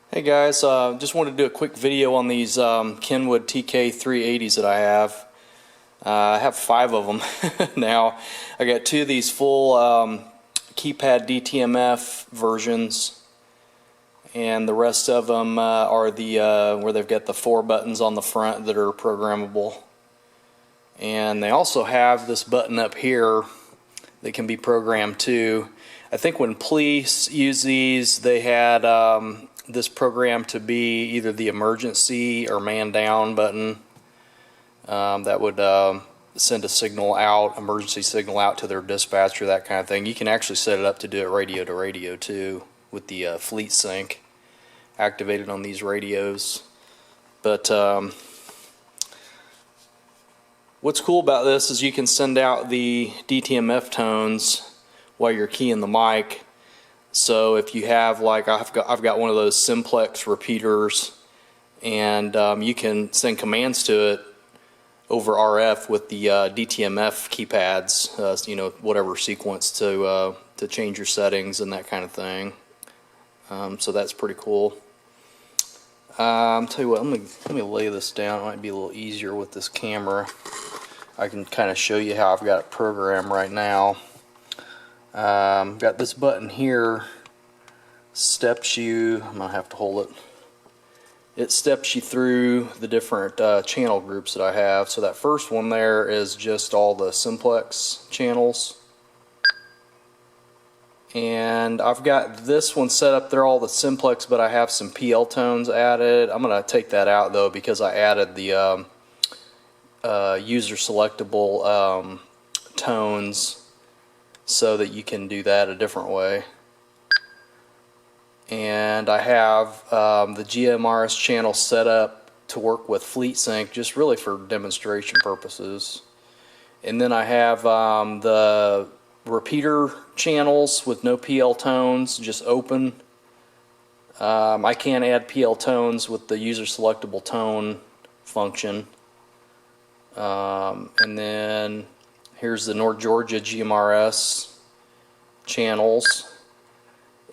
Hey guys, just wanted to do a quick video on these Kenwood TK-380s that I have. I have 5 of them now. I got 2 of these full Keypad DTMF versions, and the rest of them are the where they've got the 4 buttons on the front that are programmable. And they also have this button up here that can be programmed too. I think when police use these, they had this program to be either the emergency or man down button that would send a signal out, emergency signal out to their dispatcher, that kind of thing. You can actually set it up to do it radio to radio too with the Fleetsync activated on these radios. But what's cool about this is you can send out the DTMF tones while you're keying the mic. So if you have, like, I've got one of those simplex repeaters, and you can send commands to it over RF with the DTMF keypads, you know, whatever sequence to change your settings and that kind of thing. So that's pretty cool. Tell you what, let me lay this down. It might be a little easier with this camera. I can kind of show you how I've got it programmed right now. Got this button here, steps you, I'm going to have to hold it. It steps you through the different channel groups that I have. So that first one there is just all the simplex channels. And I've got this one set up there, all the simplex, but I have some PL tones added. I'm going to take that out though because I added the user selectable tones, so that you can do that a different way. And I have the GMRS channel set up to work with Fleetsync, just really for demonstration purposes. And then I have the repeater channels with no PL tones, just open. I can add PL tones with the user selectable tone function. And then here's the North Georgia GMRS channels.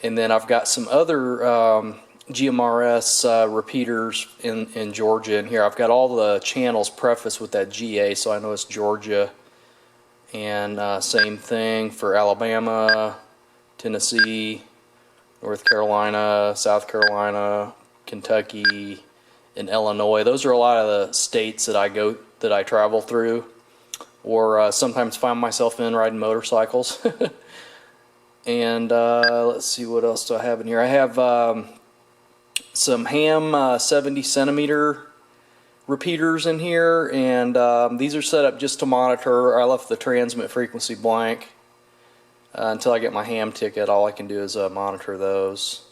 And then I've got some other GMRS repeaters in Georgia in here. I've got all the channels prefaced with that GA, so I know it's Georgia. And same thing for Alabama, Tennessee, North Carolina, South Carolina, Kentucky, and Illinois. Those are a lot of the states that I travel through, or sometimes find myself in riding motorcycles. And let's see, what else do I have in here? I have some ham 70 centimeter repeaters in here, and these are set up just to monitor. I left the transmit frequency blank until I get my ham ticket. All I can do is monitor those.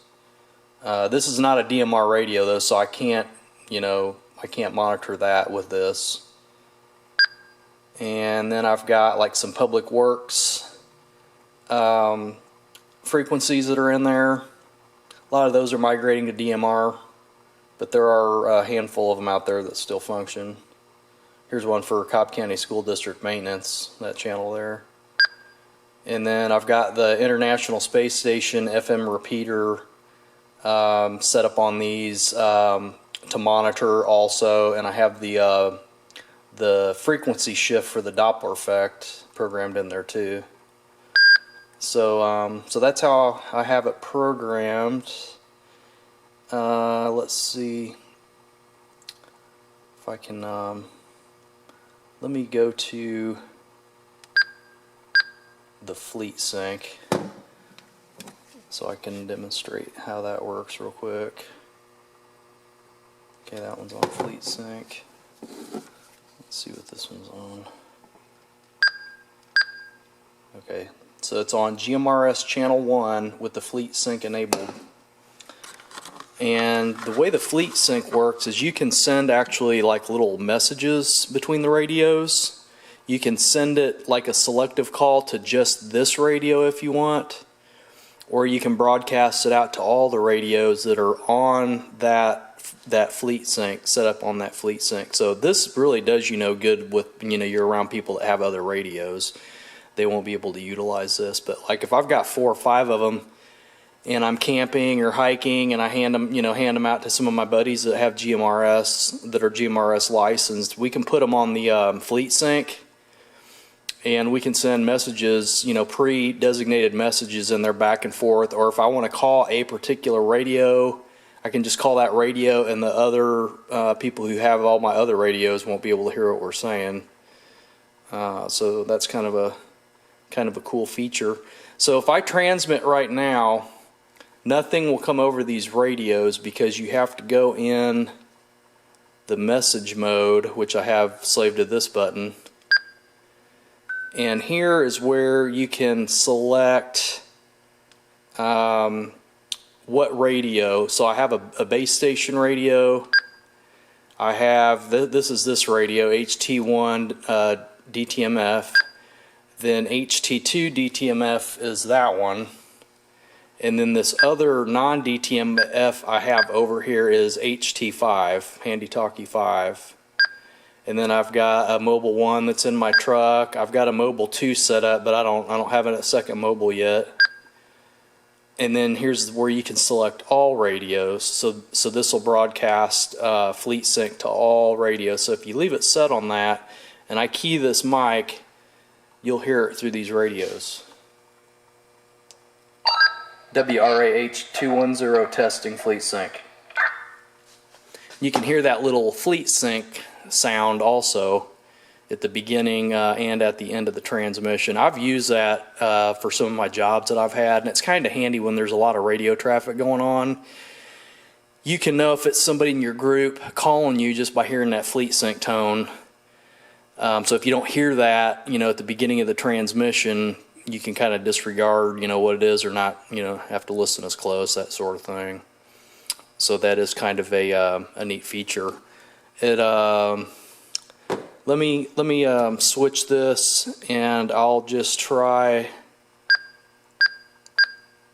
This is not a DMR radio though, so I can't, you know, I can't monitor that with this. And then I've got like some public works frequencies that are in there. A lot of those are migrating to DMR, but there are a handful of them out there that still function. Here's one for Cobb County School District maintenance, that channel there. And then I've got the International Space Station FM repeater set up on these to monitor also, and I have the frequency shift for the Doppler effect programmed in there too. So so that's how I have it programmed. Let's see if I can let me go to the Fleetsync so I can demonstrate how that works real quick. Okay, that one's on Fleetsync. Let's see what this one's on. Okay, so it's on GMRS channel 1 with the Fleetsync enabled. And the way the Fleetsync works is you can send actually like little messages between the radios. You can send it like a selective call to just this radio if you want, or you can broadcast it out to all the radios that are on that Fleetsync, set up on that Fleetsync. So this really does you no good with, you know, you're around people that have other radios. They won't be able to utilize this. But like if I've got 4 or 5 of them, and I'm camping or hiking, and I hand them out to some of my buddies that have GMRS, that are GMRS licensed. We can put them on the Fleetsync, and we can send messages, pre-designated messages in there back and forth. Or if I want to call a particular radio, I can just call that radio, and the other people who have all my other radios won't be able to hear what we're saying. So that's kind of a cool feature. So if I transmit right now, nothing will come over these radios because you have to go in the message mode, which I have saved to this button. And here is where you can select what radio. So I have a base station radio. I have, this is this radio, HT1 DTMF. Then HT2 DTMF is that one. And then this other non-DTMF I have over here is HT5, Handy Talkie 5. And then I've got a mobile 1 that's in my truck. I've got a mobile 2 set up, but I don't have a second mobile yet. And then here's where you can select all radios. So this will broadcast Fleetsync to all radios. So if you leave it set on that, and I key this mic, you'll hear it through these radios. WRAH-210 testing Fleetsync. You can hear that little Fleetsync sound also at the beginning and at the end of the transmission. I've used that for some of my jobs that I've had, and it's kind of handy when there's a lot of radio traffic going on. You can know if it's somebody in your group calling you just by hearing that Fleetsync tone. So if you don't hear that, at the beginning of the transmission, you can kind of disregard, what it is, or not, have to listen as close, that sort of thing. So that is kind of a neat feature. It let me switch this, and I'll just try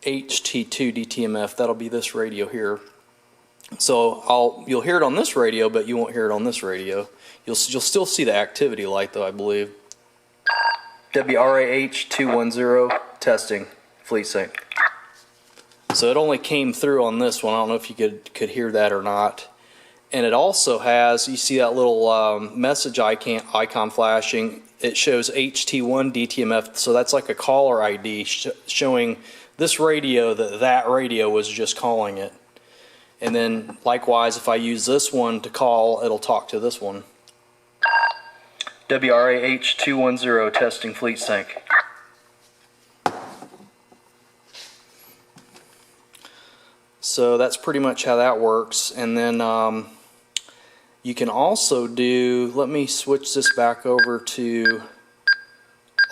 HT2 DTMF. That'll be this radio here. So you'll hear it on this radio, but you won't hear it on this radio. You'll still see the activity light though, I believe. WRAH-210 testing Fleetsync. So it only came through on this one. I don't know if you could hear that or not. And it also has, you see that little message icon flashing. It shows HT1 DTMF, so that's like a caller ID showing this radio that radio was just calling it. And then likewise, if I use this one to call, it'll talk to this one. WRAH-210 testing Fleetsync. So that's pretty much how that works. And then you can also do, let me switch this back over to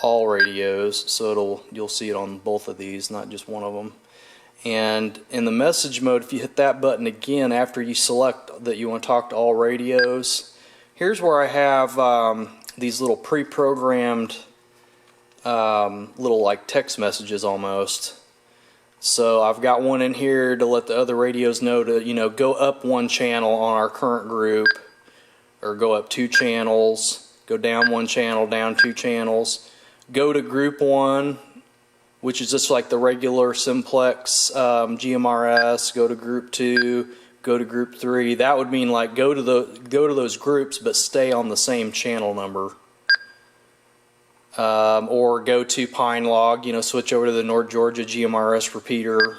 all radios, so you'll see it on both of these, not just one of them. And in the message mode, if you hit that button again after you select that you want to talk to all radios, here's where I have these little pre-programmed little like text messages almost. So I've got one in here to let the other radios know to go up one channel on our current group, or go up 2 channels, go down 1 channel, down 2 channels, go to group 1, which is just like the regular simplex GMRS, go to group 2, go to group 3. That would mean like go to those groups but stay on the same channel number. Or go to Pine Log, switch over to the North Georgia GMRS repeater,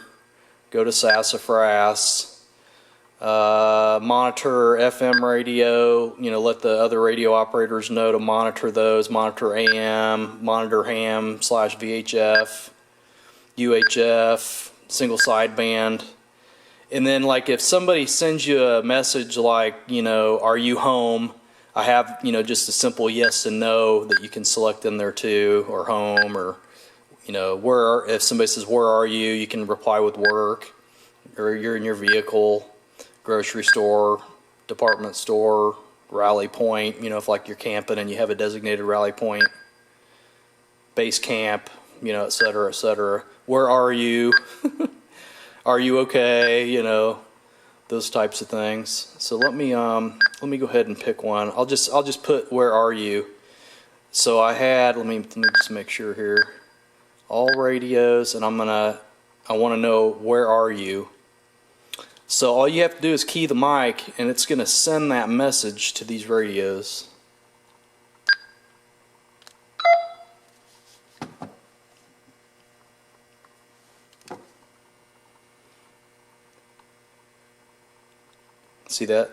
go to Sassafras, monitor FM radio, let the other radio operators know to monitor those, monitor AM, monitor ham/VHF, UHF, single sideband. And then like if somebody sends you a message like, are you home? I have, just a simple yes and no that you can select in there too, or home, or, if somebody says, where are you? You can reply with work, or you're in your vehicle, grocery store, department store, rally point, if like you're camping and you have a designated rally point, base camp, et cetera, et cetera. Where are you? Are you okay? Those types of things. So let me go ahead and pick one. I'll just put where are you. So I had, let me just make sure here, all radios, and I'm I want to know where are you. So all you have to do is key the mic, and it's going to send that message to these radios. See that?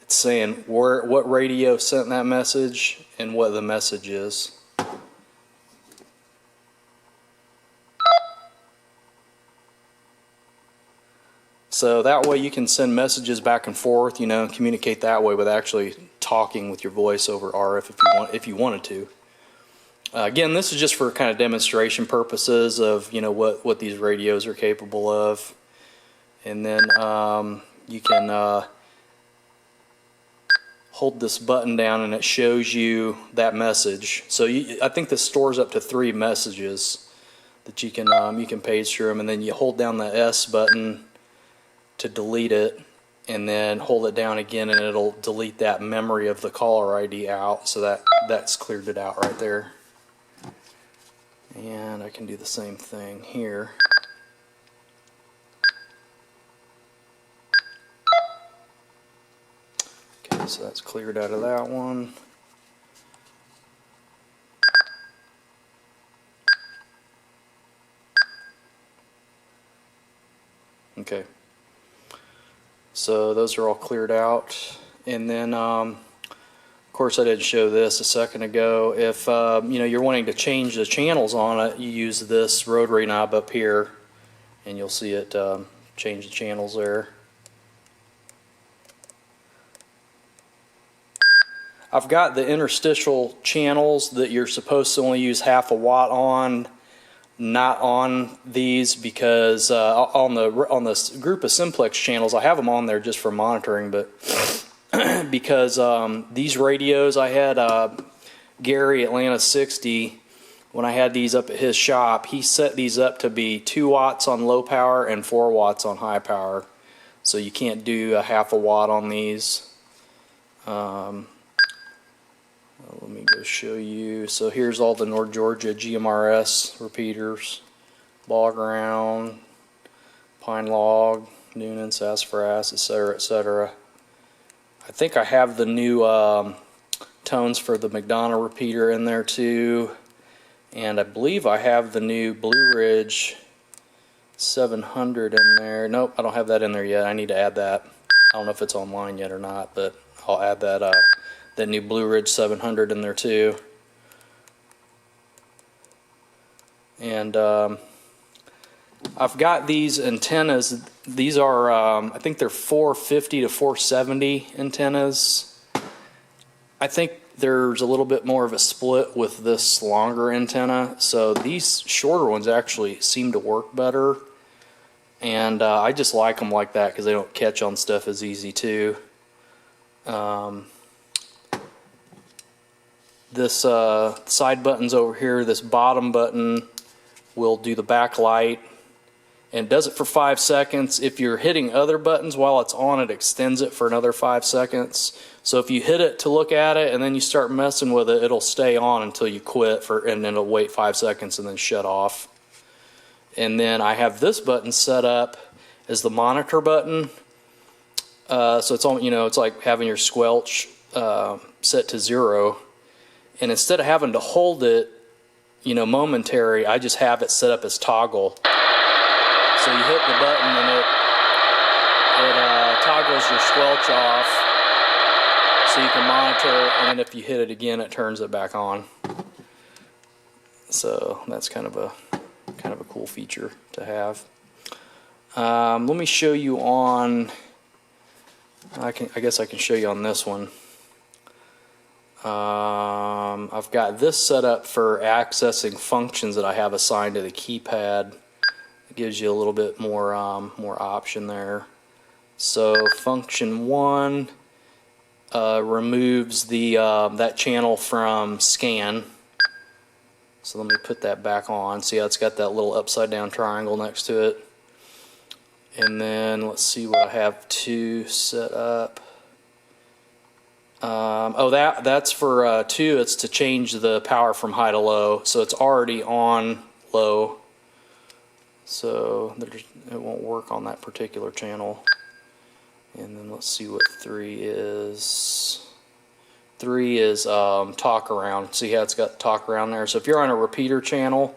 It's saying what radio sent that message and what the message is. So that way you can send messages back and forth, you know, and communicate that way with actually talking with your voice over RF if you wanted to. Again, this is just for kind of demonstration purposes of, you know, what these radios are capable of. And then you can hold this button down and it shows you that message. So I think this stores up to 3 messages that you can page through them, and then you hold down the S button to delete it, and then hold it down again and it'll delete that memory of the caller ID out. So that's cleared it out right there. And I can do the same thing here. Okay, so that's cleared out of that one. Okay. So those are all cleared out, and then of course I didn't show this a second ago. If you know, you're wanting to change the channels on it, you use this rotary knob up here, and you'll see it change the channels there. I've got the interstitial channels that you're supposed to only use half a watt on, not on these, because on this group of simplex channels, I have them on there just for monitoring, but because these radios, I had Gary Atlanta 60, when I had these up at his shop, he set these up to be 2 watts on low power and 4 watts on high power, so you can't do a half a watt on these. Let me go show you. So here's all the North Georgia GMRS repeaters: Bog Ground, Pine Log, Noonan, Sassafras, etc., etc. I think I have the new tones for the McDonough repeater in there too, and I believe I have the new Blue Ridge 700 in there. Nope, I don't have that in there yet. I need to add that. I don't know if it's online yet or not, but I'll add that that new Blue Ridge 700 in there too. And I've got these antennas. These are I think they're 450 to 470 antennas. I think there's a little bit more of a split with this longer antenna, so these shorter ones actually seem to work better, and I just like them like that because they don't catch on stuff as easy too. This side buttons over here, this bottom button will do the backlight, and it does it for 5 seconds. If you're hitting other buttons while it's on, it extends it for another 5 seconds. So if you hit it to look at it and then you start messing with it, it'll stay on until you quit, and then it'll wait 5 seconds and then shut off. And then I have this button set up as the monitor button. So it's on, you know, it's like having your squelch set to 0. And instead of having to hold it, you know, momentary, I just have it set up as toggle. So you hit the button and it toggles your squelch off, so you can monitor, and then if you hit it again, it turns it back on. So that's kind of a cool feature to have. Let me show you on. I guess I can show you on this one. I've got this set up for accessing functions that I have assigned to the keypad. It gives you a little bit more option there. So function 1 removes the that channel from scan. So let me put that back on. See how it's got that little upside down triangle next to it. And then let's see what I have 2 set up. Oh, that's for 2. It's to change the power from high to low. So it's already on low. So it won't work on that particular channel. And then let's see what 3 is. 3 is talk around. See how it's got talk around there? So if you're on a repeater channel,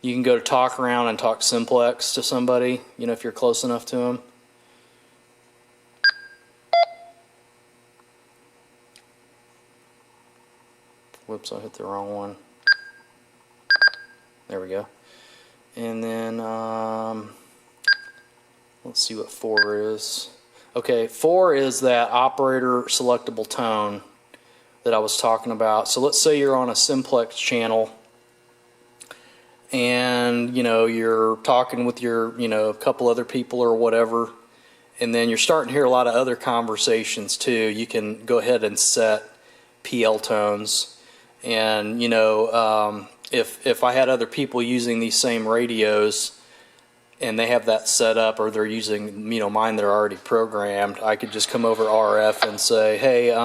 you can go to talk around and talk simplex to somebody, you know, if you're close enough to them. Whoops, I hit the wrong one. There we go. And then let's see what 4 is. Okay, 4 is that operator selectable tone that I was talking about. So let's say you're on a simplex channel and, you know, you're talking with your, you know, a couple other people or whatever, and then you're starting to hear a lot of other conversations too. You can go ahead and set PL tones. And, you know, if I had other people using these same radios and they have that set up, or they're using, you know, mine that are already programmed, I could just come over RF and say, hey,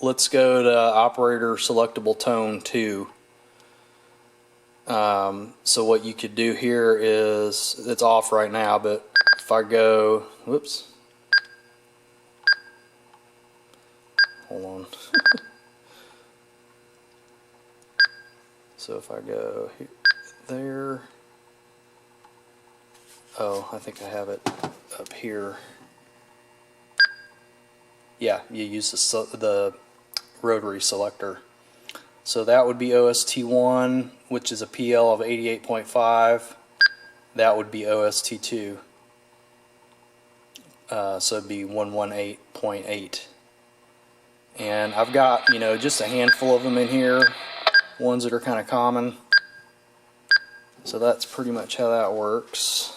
let's go to operator selectable tone 2. So what you could do here is, it's off right now, but if I go, whoops, hold on. So if I go here, there, oh, I think I have it up here. Yeah, you use the rotary selector. So that would be OST1, which is a PL of 88.5. That would be OST2. So it'd be 118.8. And I've got, you know, just a handful of them in here, ones that are kind of common. So that's pretty much how that works.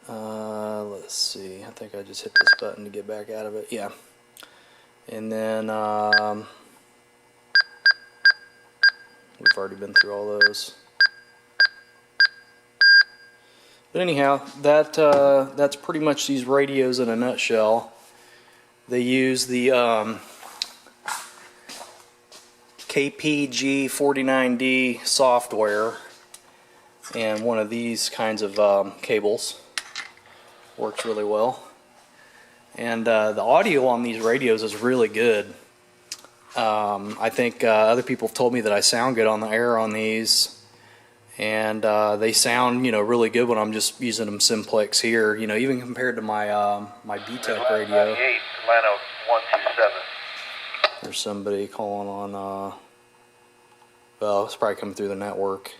Let's see, I think I just hit this button to get back out of it. Yeah. And then we've already been through all those. But anyhow, that's pretty much these radios in a nutshell. They use the KPG49D software and one of these kinds of cables. Works really well. And the audio on these radios is really good. I think other people have told me that I sound good on the air on these, and they sound, you know, really good when I'm just using them simplex here. You know, even compared to my my BTEC radio. Atlanta 127. There's somebody calling on. Well, it's probably coming through the network,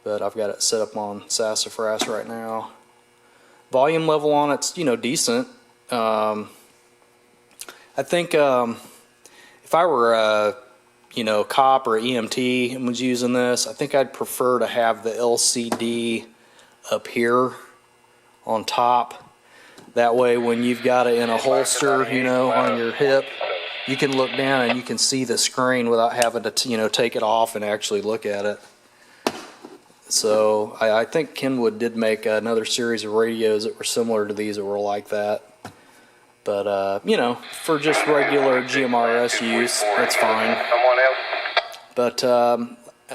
but I've got it set up on sassafras right now. Volume level on it's, you know, decent. I think if I were you know, cop or EMT and was using this, I think I'd prefer to have the LCD up here on top. That way when you've got it in a holster, you know, on your hip, you can look down and you can see the screen without having to, you know, take it off and actually look at it. So I think Kenwood did make another series of radios that were similar to these that were like that. But, you know, for just regular GMRS use, that's fine. But,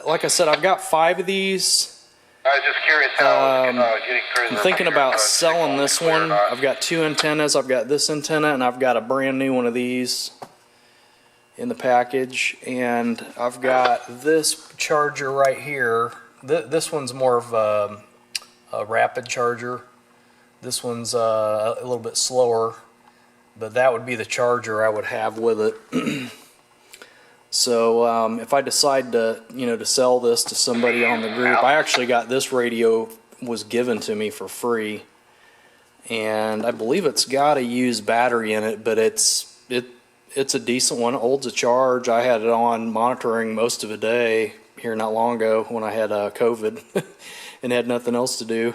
like I said, I've got 5 of these. I was just curious how getting through. I'm thinking about selling this one. I've got 2 antennas. I've got this antenna, and I've got a brand new one of these in the package. And I've got this charger right here. This one's more of a rapid charger. This one's a little bit slower, but that would be the charger I would have with it. So if I decide to, you know, to sell this to somebody on the group, I actually got this radio, was given to me for free, and I believe it's got a used battery in it, but it's a decent one. It holds a charge. I had it on monitoring most of the day here not long ago when I had COVID and had nothing else to do.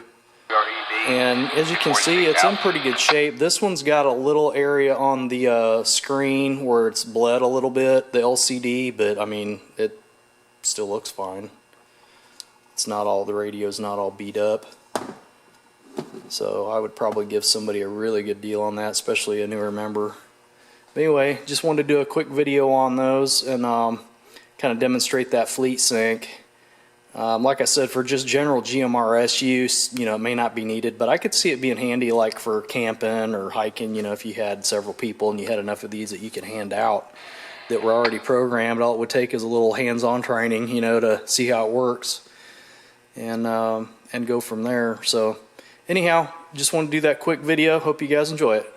And as you can see, it's in pretty good shape. This one's got a little area on the screen where it's bled a little bit, the LCD, but I mean, it still looks fine. It's not all, the radio's not all beat up. So I would probably give somebody a really good deal on that, especially a newer member. But anyway, just wanted to do a quick video on those and kind of demonstrate that Fleetsync. Like I said, for just general GMRS use, you know, it may not be needed, but I could see it being handy like for camping or hiking, you know, if you had several people and you had enough of these that you could hand out that were already programmed. All it would take is a little hands-on training, you know, to see how it works and go from there. So anyhow, just want to do that quick video. Hope you guys enjoy it.